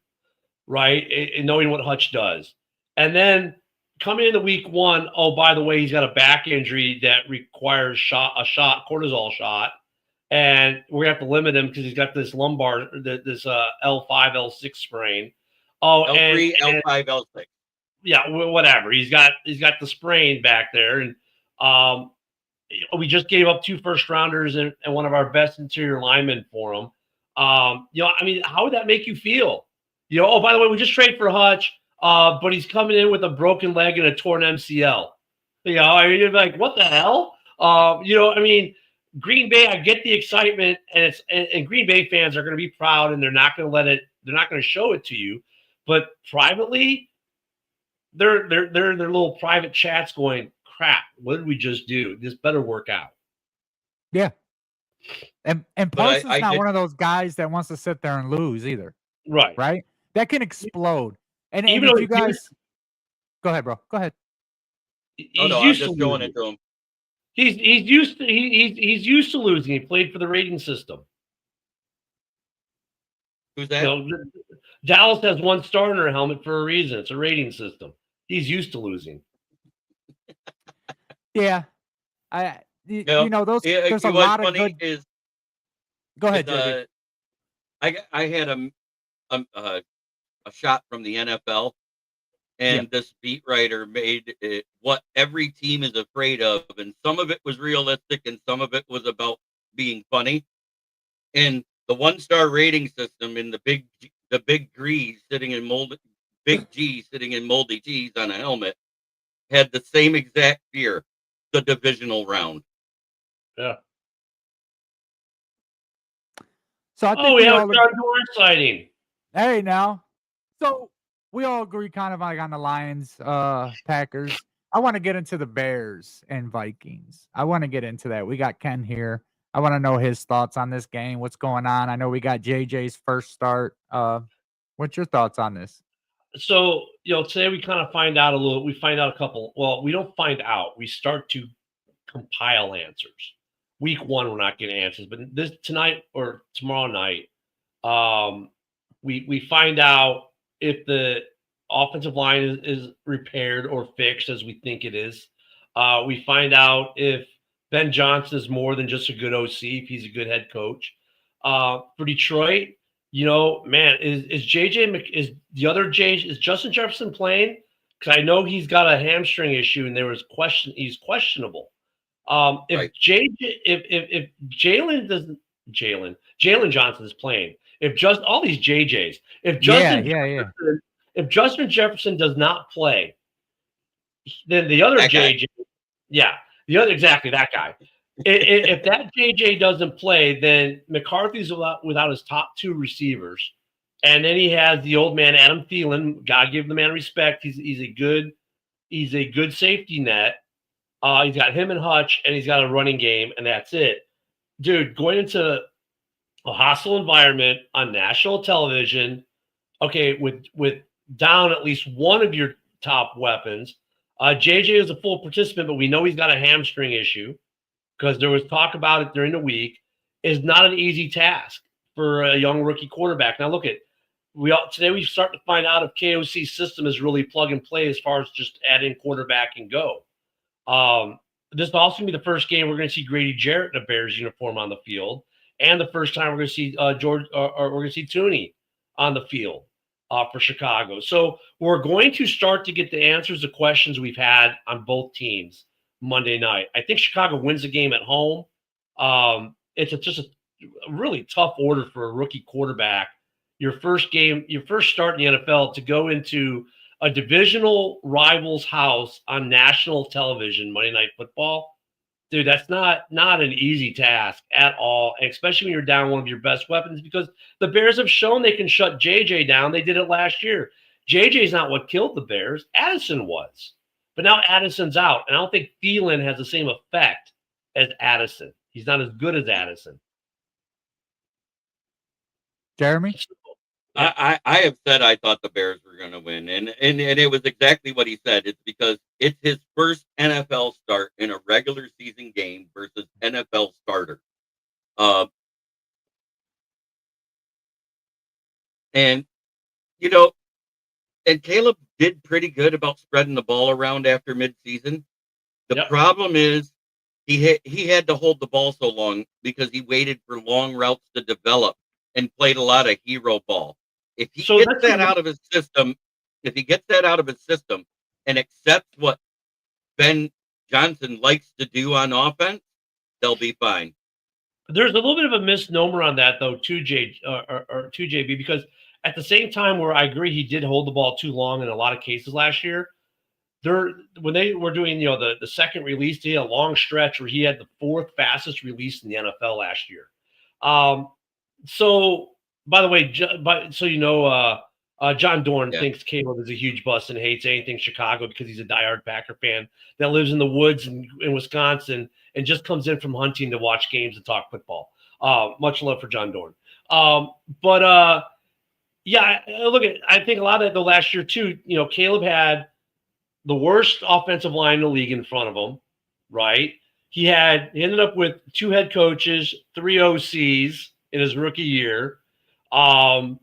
right? And knowing what Hutch does, and then coming into week 1, oh, by the way, he's got a back injury that requires cortisol shot, and we're gonna have to limit him because he's got this lumbar, this L5, L6 sprain. Oh, L3, and L5, L6. Yeah, whatever. He's got the sprain back there, and we just gave up 2 first-rounders and one of our best interior linemen for him. I mean, how would that make you feel? Oh, by the way, we just traded for Hutch, but he's coming in with a broken leg and a torn MCL. I mean, you're like, what the hell? I mean, Green Bay, I get the excitement, and Green Bay fans are going to be proud, and they're not going to show it to you. But privately, they're little private chats going, crap, what did we just do? This better work out. Yeah. And Parsons not one of those guys that wants to sit there and lose either. Right. Right? That can explode. And Even if you guys go ahead, bro. Go ahead. I'm just showing it to him. He's used to losing. He played for the rating system. Who's that? Dallas has one star in their helmet for a reason. It's a rating system. He's used to losing. Yeah. There's a lot of good. Go ahead, JB. I had a shot from the NFL, and this beat writer made it what every team is afraid of, and some of it was realistic, and some of it was about being funny. And the 1-star rating system in the big G sitting in moldy cheese on a helmet had the same exact fear, the divisional round. Yeah. So I think Oh, we yeah, all John Dorn sighting. hey now. So we all agree kind of like on the Lions, Packers. I want to get into the Bears and Vikings. I want to get into that. We got Ken here. I want to know his thoughts on this game. What's going on? I know we got JJ's first start. What's your thoughts on this? So, today we kind of find out we find out a couple. Well, we don't find out. We start to compile answers. Week 1, we're not getting answers, but this tonight or tomorrow night, we find out if the offensive line is repaired or fixed as we think it is. We find out if Ben Johnson is more than just a good OC, if he's a good head coach. For Detroit, man, is is the other is Justin Jefferson playing? Because I know he's got a hamstring issue, and there was he's questionable. If Right. if Jalen Johnson is playing, if just all these JJs, if Justin Jefferson does not play, then the other That guy. JJ, yeah, the other exactly that guy. If that JJ doesn't play, then McCarthy's without his top 2 receivers, and then he has the old man Adam Thielen. God give the man respect. He's a good safety net. He's got him and Hutch, and he's got a running game, and that's it. Dude, going into a hostile environment on national television, okay, with down at least one of your top weapons. JJ is a full participant, but we know he's got a hamstring issue because there was talk about it during the week. Is not an easy task for a young rookie quarterback. Now look at today we start to find out if KOC's system is really plug and play as far as just adding quarterback and go. This will also be the first game we're going to see Grady Jarrett in a Bears uniform on the field, and the first time we're going to see we're going to see Tooney on the field for Chicago. So we're going to start to get the answers to questions we've had on both teams Monday night. I think Chicago wins the game at home. It's just a really tough order for a rookie quarterback. Your first start in the NFL to go into a divisional rival's house on national television, Monday Night Football. Dude, that's not an easy task at all, especially when you're down one of your best weapons, because the Bears have shown they can shut JJ down. They did it last year. JJ's not what killed the Bears. Addison was. But now Addison's out, and I don't think Thielen has the same effect as Addison. He's not as good as Addison. Jeremy? I have said I thought the Bears were going to win, and it was exactly what he said. It's because it's his first NFL start in a regular season game versus NFL starter. And Caleb did pretty good about spreading the ball around after midseason. The problem is he had to hold the ball so long because he waited for long routes to develop and played a lot of hero ball. If he gets that out of his system, and accepts what Ben Johnson likes to do on offense, they'll be fine. There's a little bit of a misnomer on that, though, too, JB, because at the same time where I agree he did hold the ball too long in a lot of cases last year, when they were doing the second release, he had a long stretch where he had the 4th fastest release in the NFL last year. So, by the way, John Dorn thinks Caleb is a huge bust and hates anything Chicago because he's a diehard Packer fan that lives in the woods in Wisconsin and just comes in from hunting to watch games and talk football. Much love for John Dorn. Look, I think a lot of the last year too, Caleb had the worst offensive line in the league in front of him, right? He ended up with 2 head coaches, 3 OCs in his rookie year. And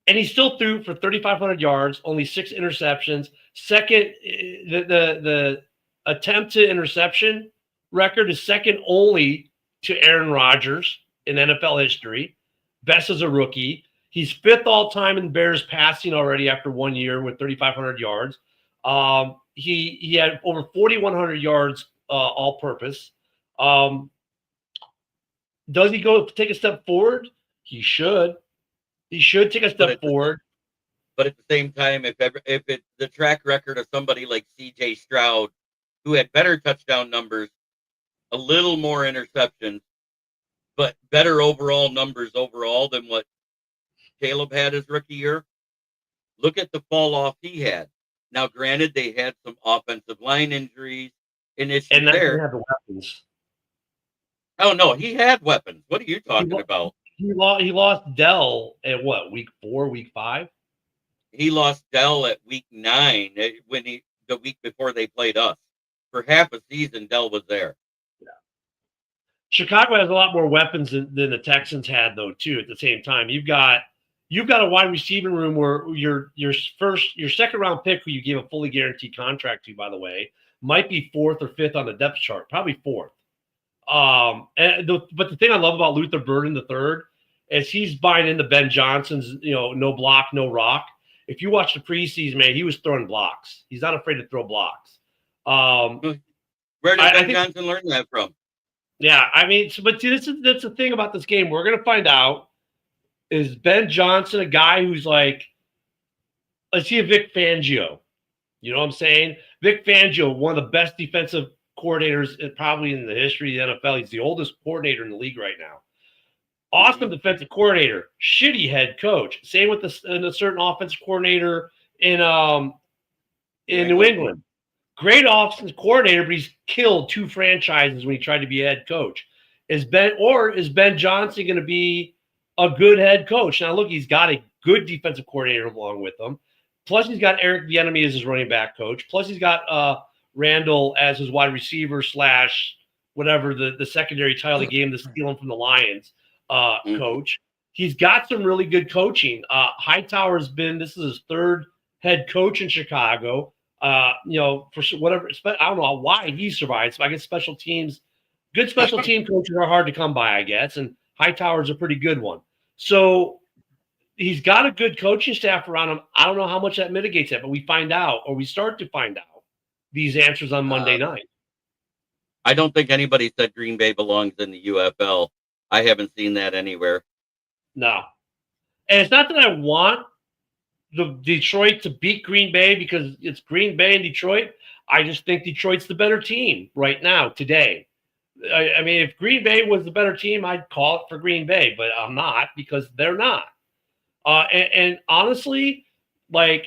he still threw for 3,500 yards, only 6 interceptions. Second, the attempt to interception record is second only to Aaron Rodgers in NFL history. Best as a rookie. He's 5th all time in Bears passing already after 1 year with 3,500 yards. He had over 4,100 yards all purpose. Does he go take a step forward? He should. He should take a step forward. But at the same time, if it's the track record of somebody like C.J. Stroud, who had better touchdown numbers, a little more interceptions, but better overall numbers overall than what Caleb had his rookie year. Look at the fall off he had. Now, granted, they had some offensive line injuries and issues And then they there. have the weapons. Oh no, he had weapons. What are you talking about? He lost Dell at what, week 4, week 5? He lost Dell at week 9 the week before they played us. For half a season, Dell was there. Chicago has a lot more weapons than the Texans had, though, too. At the same time, you've got a wide receiving room where your second round pick, who you gave a fully guaranteed contract to, by the way, might be 4th or 5th on the depth chart, probably 4th. But the thing I love about Luther Burden III is he's buying into Ben Johnson's, no block, no rock. If you watch the preseason, man, he was throwing blocks. He's not afraid to throw blocks. Where did Ben Johnson learn that from? Yeah, I mean, but see, that's the thing about this game. We're going to find out, is Ben Johnson a guy who's like, let's see a Vic Fangio. You know what I'm saying? Vic Fangio, one of the best defensive coordinators probably in the history of the NFL. He's the oldest coordinator in the league right now. Awesome defensive coordinator, shitty head coach. Same with a certain offensive coordinator in New England. Great offensive coordinator, but he's killed 2 franchises when he tried to be a head coach. Is Ben Johnson going to be a good head coach? Now, look, he's got a good defensive coordinator along with him. Plus, he's got Eric Bieniemy as his running back coach. Plus, he's got Randall as his wide receiver / whatever the secondary title he gave him to steal him from the Lions coach. He's got some really good coaching. Hightower's this is his 3rd head coach in Chicago. For whatever, I don't know why he survived. So I guess good special team coaches are hard to come by, I guess. And Hightower's a pretty good one. So he's got a good coaching staff around him. I don't know how much that mitigates that, but we start to find out these answers on Monday night. I don't think anybody said Green Bay belongs in the UFL. I haven't seen that anywhere. No. And it's not that I want the Detroit to beat Green Bay because it's Green Bay and Detroit. I just think Detroit's the better team right now, today. I mean, if Green Bay was the better team, I'd call it for Green Bay, but I'm not because they're not. And honestly, like,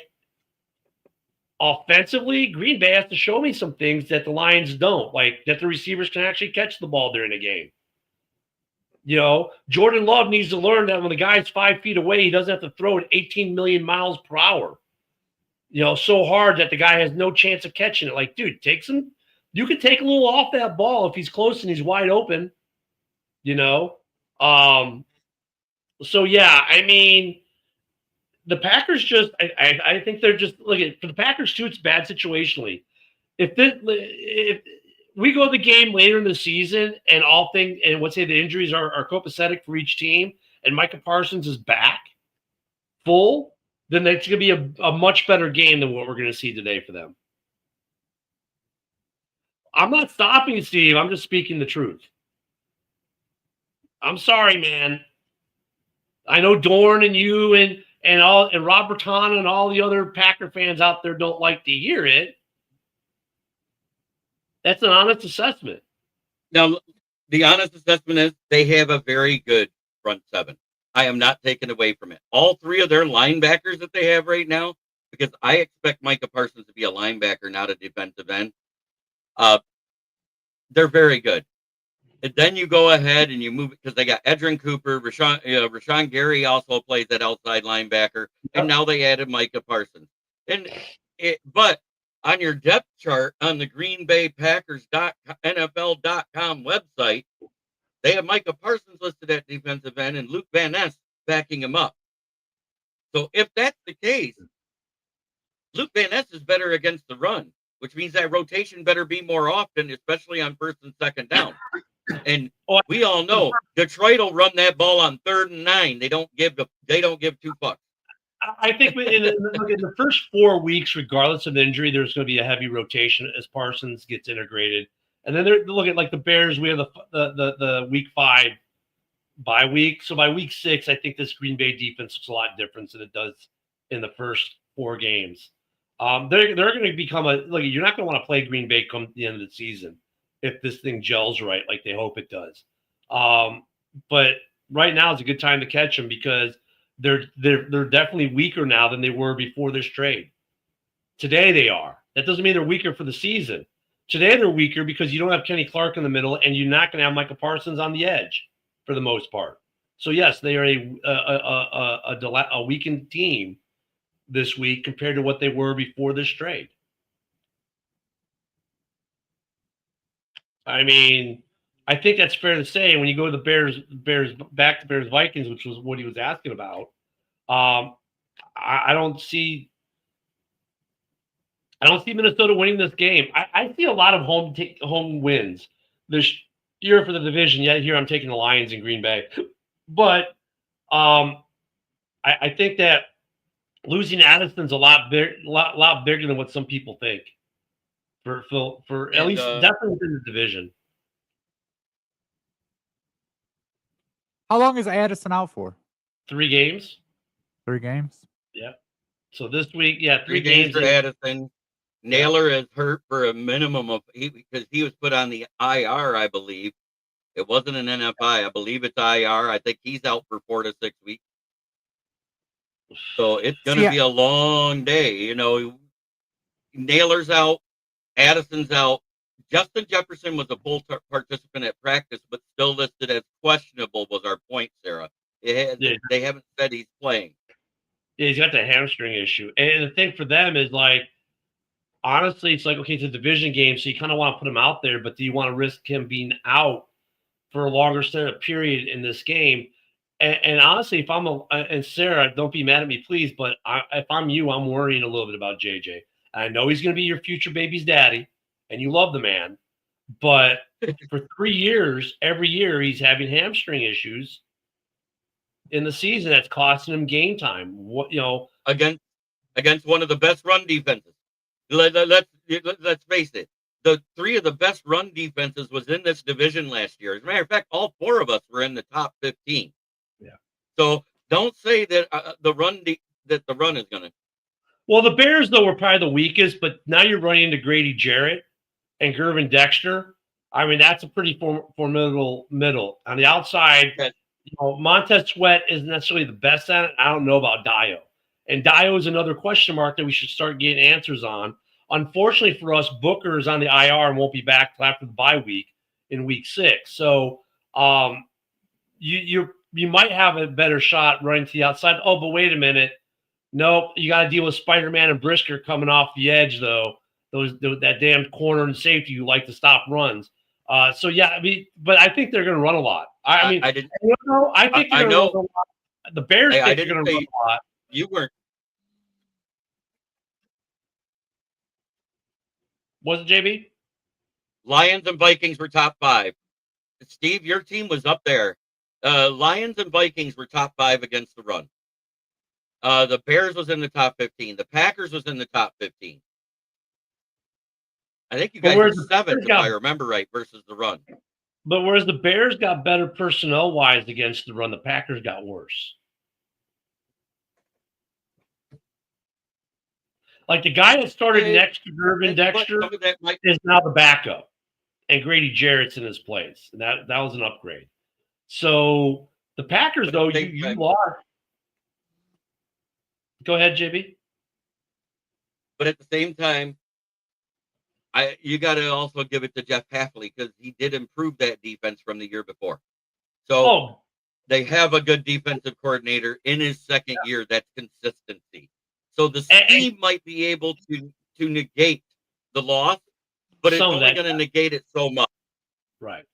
offensively, Green Bay has to show me some things that the Lions don't, like that the receivers can actually catch the ball during a game. Jordan Love needs to learn that when the guy's 5 feet away, he doesn't have to throw it 18 million miles per hour, so hard that the guy has no chance of catching it. Like, dude, you can take a little off that ball if he's close and he's wide open, So, yeah, I mean, the Packers I think they're just, for the Packers too, it's bad situationally. If we go to the game later in the season and let's say the injuries are copacetic for each team and Micah Parsons is back full, then it's going to be a much better game than what we're going to see today for them. I'm not stopping you, Steve. I'm just speaking the truth. I'm sorry, man. I know Dorn and you and Rob Bertana and all the other Packer fans out there don't like to hear it. That's an honest assessment. Now, the honest assessment is they have a very good front 7. I am not taking away from it. All 3 of their linebackers that they have right now, because I expect Micah Parsons to be a linebacker, not a defensive end. They're very good. And then you go ahead and you move because they got Edrin Cooper, Rashawn Gary also plays that outside linebacker, and now they added Micah Parsons. But on your depth chart on the Green Bay Packers NFL.com website, they have Micah Parsons listed at defensive end and Luke Van Ness backing him up. So if that's the case, Luke Van Ness is better against the run, which means that rotation better be more often, especially on 1st and 2nd down. And we all know Detroit will run that ball on 3rd and 9. They don't give 2 fucks. I think in the first 4 weeks, regardless of injury, there's going to be a heavy rotation as Parsons gets integrated. And then look at like the Bears. We have the week 5 bye week. So by week 6, I think this Green Bay defense looks a lot different than it does in the first 4 games. They're going to become you're not going to want to play Green Bay come the end of the season if this thing gels right, like they hope it does. but right now is a good time to catch them because they're definitely weaker now than they were before this trade. Today they are. That doesn't mean they're weaker for the season. Today they're weaker because you don't have Kenny Clark in the middle, and you're not going to have Micah Parsons on the edge for the most part. So yes, they are a weakened team this week compared to what they were before this trade. I mean, I think that's fair to say. When you go to the Bears back to Bears Vikings, which was what he was asking about, I don't see Minnesota winning this game. I see a lot of home wins this year for the division. Yet here I'm taking the Lions in Green Bay, but I think that losing Addison's a lot bigger than what some people think. For at least definitely within the division. How long is Addison out for? 3 games. 3 games. Yeah. So this week, 3 games for Addison. Naylor is hurt for a minimum of because he was put on the IR, I believe. It wasn't an NFI. I believe it's IR. I think he's out for 4 to 6 weeks. So it's going to be a long day. You know, Naylor's out. Addison's out. Justin Jefferson was a full participant at practice, but still listed as questionable was our point, Sarah. They haven't said he's playing. Yeah, he's got the hamstring issue. And the thing for them is like, honestly, it's like, okay, it's a division game, so you kind of want to put him out there, but do you want to risk him being out for a longer period in this game? And honestly, if I'm and Sarah, don't be mad at me, please, but if I'm you, I'm worrying a little bit about JJ. I know he's going to be your future baby's daddy, and you love the man, but for 3 years, every year he's having hamstring issues in the season. That's costing him game time. Against one of the best run defenses. Let's face it. The 3 of the best run defenses was in this division last year. As a matter of fact, all 4 of us were in the top 15. Yeah. So don't say that the run is going to. Well, the Bears, though, were probably the weakest, but now you're running into Grady Jarrett and Gervin Dexter. I mean, that's a pretty formidable middle. On the outside, Montez Sweat isn't necessarily the best at it. I don't know about Dio. And Dio is another question mark that we should start getting answers on. Unfortunately for us, Booker is on the IR and won't be back till after the bye week in week 6. So you might have a better shot running to the outside. Oh, but wait a minute. Nope, you got to deal with Spider-Man and Brisker coming off the edge, though. That damn corner and safety who like to stop runs. So yeah, I mean, but I think they're going to run a lot. I think they're going to run a lot. The Bears think they're going to run a lot. You weren't. Was it JB? Lions and Vikings were top 5. Steve, your team was up there. Lions and Vikings were top 5 against the run. The Bears was in the top 15. The Packers was in the top 15. I think you guys were 7th, if I remember right, versus the run. But whereas the Bears got better personnel-wise against the run, the Packers got worse. Like the guy that started next to Gervin Dexter is now the backup, and Grady Jarrett's in his place. And that was an upgrade. So the Packers, though, you are. Go ahead, JB. But at the same time, you got to also give it to Jeff Hafley because he did improve that defense from the year before. So they have a good defensive coordinator in his second year. That's consistency. So the scheme might be able to negate the loss, but it's only going to negate it so much. Right.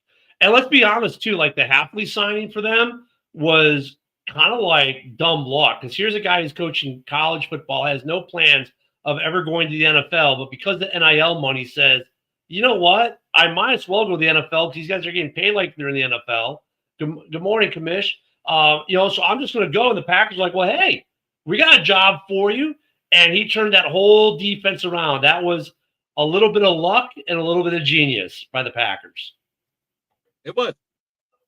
And let's be honest, too, like the Hafley signing for them was kind of like dumb luck. Because here's a guy who's coaching college football, has no plans of ever going to the NFL, but because the NIL money says, you know what, I might as well go to the NFL because these guys are getting paid like they're in the NFL. Good morning, Commish. So I'm just going to go. And the Packers are like, well, hey, we got a job for you. And he turned that whole defense around. That was a little bit of luck and a little bit of genius by the Packers. It was.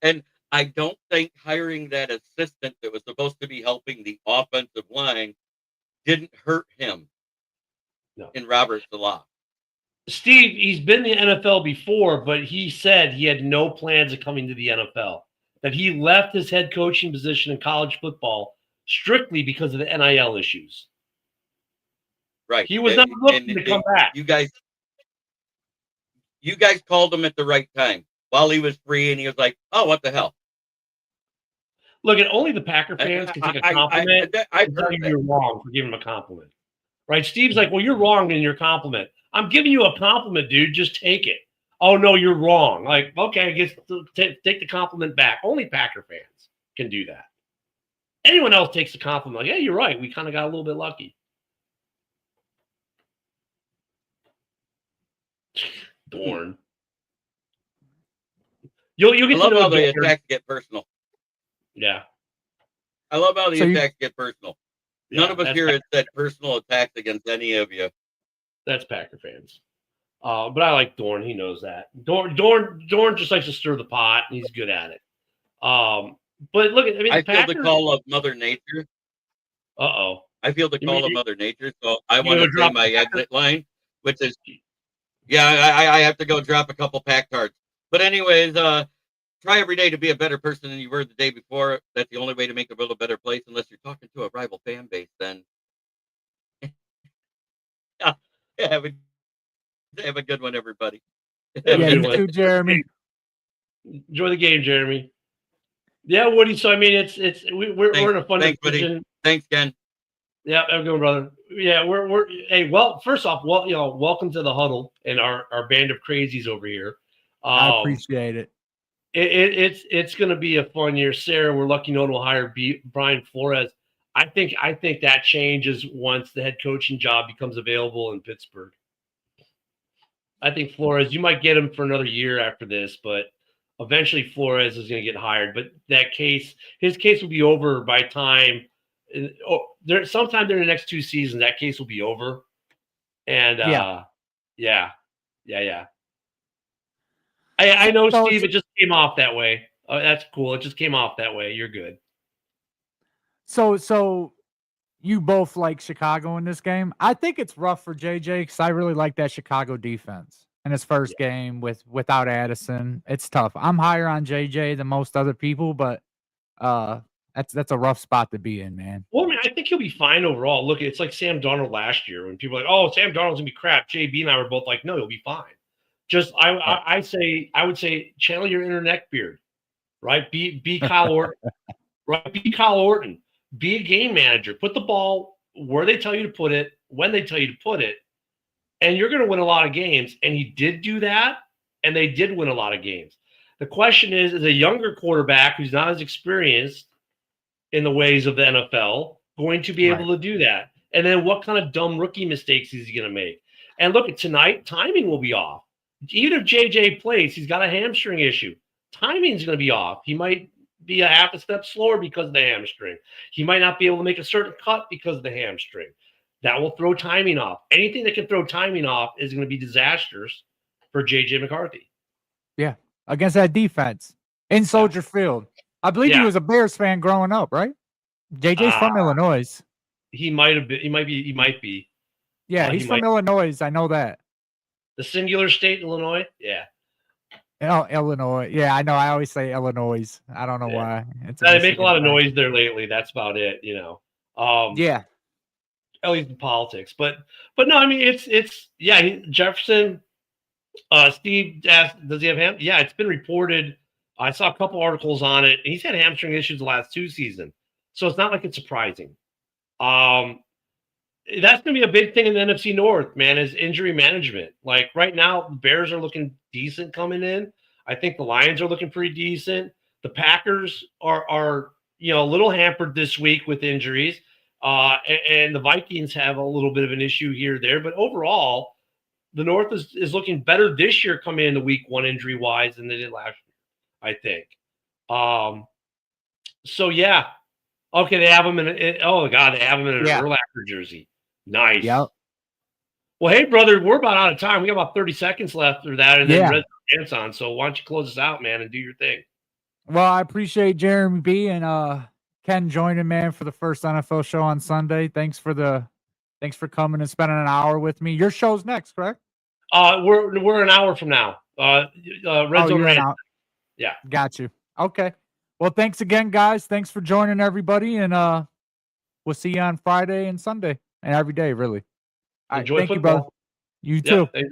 And I don't think hiring that assistant that was supposed to be helping the offensive line didn't hurt him in Robert Salah. Steve, he's been in the NFL before, but he said he had no plans of coming to the NFL. that he left his head coaching position in college football strictly because of the NIL issues. Right. He was not looking to come back. You guys called him at the right time while he was free, and he was like, "Oh, what the hell." Look, at only the Packer fans can take a compliment and tell you you're wrong for giving him a compliment. Right? Steve's like, well, you're wrong in your compliment. I'm giving you a compliment, dude. Just take it. Oh, no, you're wrong. Like, okay, I guess take the compliment back. Only Packer fans can do that. Anyone else takes the compliment. Like, yeah, you're right. We kind of got a little bit lucky. Dorn. You'll get I love to know how the attacks get personal. Yeah. I love how the attacks get personal. Yeah, None of us here has said personal attacks against any of you. That's Packer fans. But I like Dorn. He knows that. Dorn just likes to stir the pot, and he's good at it. But look, I feel the call of Mother Nature. I feel the call of Mother Nature, so I want to say my exit line, which is, I have to go drop a couple pack cards. But anyways, try every day to be a better person than you were the day before. That's the only way to make the world a better place, unless you're talking to a rival fan base. Then, have a good one, everybody. You too, Jeremy. Enjoy the game, Jeremy. Yeah, Woody. So I mean, we're in a fun position. Thanks, Ken. Yeah, have a good one, brother. Yeah, we're hey. Well, first off, welcome to the huddle and our band of crazies over here. I appreciate it. It's going to be a fun year, Sarah. We're lucky no one will hire Brian Flores. I think that changes once the head coaching job becomes available in Pittsburgh. I think Flores, you might get him for another year after this, but eventually Flores is going to get hired. But his case will be over by time. Sometime during the next 2 seasons, that case will be over. And yeah. I know, Steve. It just came off that way. Oh, that's cool. It just came off that way. You're good. So you both like Chicago in this game. I think it's rough for JJ because I really like that Chicago defense in his first game without Addison. It's tough. I'm higher on JJ than most other people, but that's a rough spot to be in, man. Well, I mean, I think he'll be fine overall. Look, it's like Sam Darnold last year when people are like, "Oh, Sam Darnold's gonna be crap." JB and I were both like, "No, he'll be fine." Just I would say channel your inner neckbeard, right? Be Kyle Orton, right? Be Kyle Orton. Be a game manager. Put the ball where they tell you to put it, when they tell you to put it, and you're going to win a lot of games. And he did do that, and they did win a lot of games. The question is a younger quarterback who's not as experienced in the ways of the NFL going to be able to do that? And then what kind of dumb rookie mistakes is he going to make? And look, at tonight, timing will be off. Even if JJ plays, he's got a hamstring issue. Timing's going to be off. He might be a half a step slower because of the hamstring. He might not be able to make a certain cut because of the hamstring. That will throw timing off. Anything that can throw timing off is going to be disastrous for JJ McCarthy. Yeah, against that defense in Soldier Field. I believe he was a Bears fan growing up, right? JJ's from Illinois. He might have been. He might be. Yeah, he's from Illinois. I know that. The singular state, Illinois? Yeah. Oh, Illinois. Yeah, I know. I always say Illinois. I don't know why. They make a lot of noise there lately. That's about it, yeah. At least in politics. But no, I mean, Jefferson, Steve asked, does he have ham? Yeah, it's been reported. I saw a couple articles on it. He's had hamstring issues the last 2 seasons. So it's not like it's surprising. That's going to be a big thing in the NFC North, man, is injury management. Like right now, the Bears are looking decent coming in. I think the Lions are looking pretty decent. The Packers are a little hampered this week with injuries. And the Vikings have a little bit of an issue here or there. But overall, the North is looking better this year coming into week 1 injury-wise than they did last year, I think. So, yeah. Okay, they have him in they have him in an Urlacher jersey. Nice. Yep. Well, hey, brother, we're about out of time. We got about 30 seconds left or that, and then Red Dance on. So why don't you close us out, man, and do your thing? Well, I appreciate Jeremy B and Ken joining, man, for the first NFL show on Sunday. Thanks for coming and spending an hour with me. Your show's next, correct? We're an hour from now. Red Zone Rant. Yeah. Got you. Okay. Well, thanks again, guys. Thanks for joining everybody, and we'll see you on Friday and Sunday, and every day, really. All right, Enjoy thank you, football. brother. You Yeah, too. thanks.